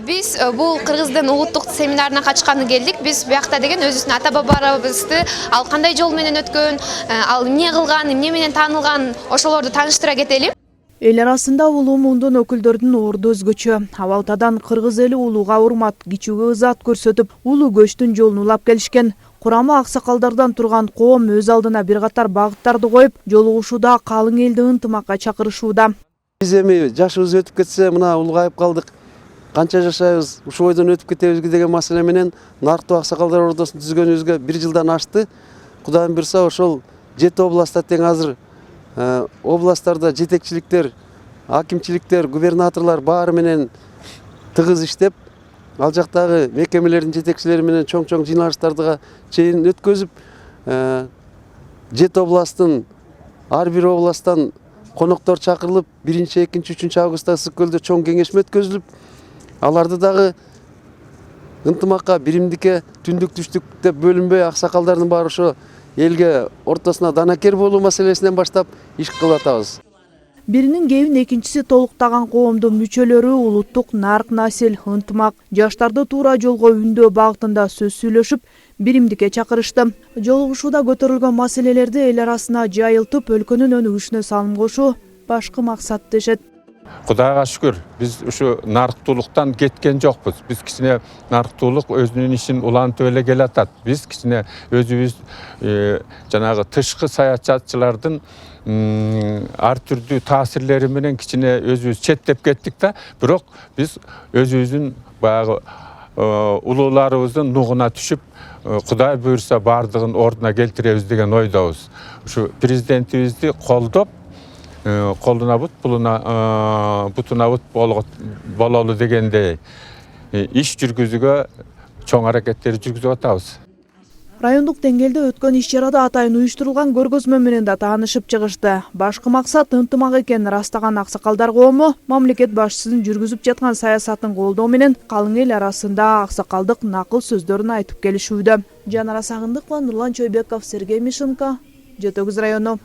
Biz bu Kırgız'dan улуттук семинарына качканы келдик. Biz buякта деген өзүбүздүн ата бабаларыбызды ал кандай жол менен өткөн, ал эмне кылган, эмне менен таанылган, ошолорду тааныштыра кетели. Эл арасында улуу мундун өкүлдөрдүн орду өзгөчө. Абалтадан кыргыз эли улууга урмат, кичүүгө ызаат көрсөтүп, улуу көчтүн жолун улап келишкен. Курама аксакалдардан турган коом өз алдына бир катар багыттарды коюп, жолугушууда калың элди ынтымакка чакырышууда. Биз эми жашыбыз өтүп кетсе, мына улгайып калдык. Канча жашайбыз, ушул бойдон өтүп кетебизби деген маселе менен Нарктуу аксакалдар ордосун түзгөнүбүзгө 1 жылдан ашты. Кудайым буйрса, ошол 7 областта тең азыр областтарда жетекчиликтер, акимчиликтер, губернаторлор баары менен тыгыз иштеп, ал жактагы мекемелердин жетекчилери менен чоң-чоң жыйналыштарга чейин өткөзүп, 7 областтын ар бир областтан коноктор чакырылып, 1, 2, 3 августта Ысык көлдө чоң кеңешме өткөзүлүп, аларды дагы ынтымакка, биримдикке, түндүк түштүк деп бөлүнбөй, аксакалдардын баары ошо элге ортосуна данакер болуу маселесинен баштап иш кылып атабыз. Биринин кебин экинчиси толуктаган коомдун мүчөлөрү улуттук нарк насил, ынтымак, жаштарды туура жолго үндөө багытында сөз сүйлөшүп, биримдикке чакырышты. Жолугушууда көтөрүлгөн маселелерди эл арасына жайылтып, өлкөнүн өнүгүшүнө салым кошуу башкы максат дешет. Кудайга шүгүр, биз ушу нарктуулуктан кеткен жокпуз. Биз кичине нарктуулук өзүнүн ишин улантып эле келатат. Биз кичине өзүбүз жанагы тышкы саячатчылардын ар түрдүү таасирлери менен кичине өзүбүз четтеп кеттик да. Бирок биз өзүбүздүн баягы улууларыбыздын нугуна түшүп, Кудай буйрса бардыгын ордуна келтиребиз деген ойдобуз. Ушу президентибизди колдоп, колуна бут, бутуна бут бололу дегендей иш жүргүзүүгө чоң аракеттер жүргүзүп атабыз. Райондук деңгээлде өткөн иш-чарада атайын уюштурулган көргөзмө менен да таанышып чыгышты. Башкы максат ынтымак экенин ырастаган аксакалдар коому мамлекет башчысынын жүргүзүп жаткан саясатын колдоо менен калың эл арасында аксакалдык накыл сөздөрүн айтып келишүүдө. Жанара Сагындыкова, Нурлан Чойбеков, Сергей Мишенко, Жетөгүз району.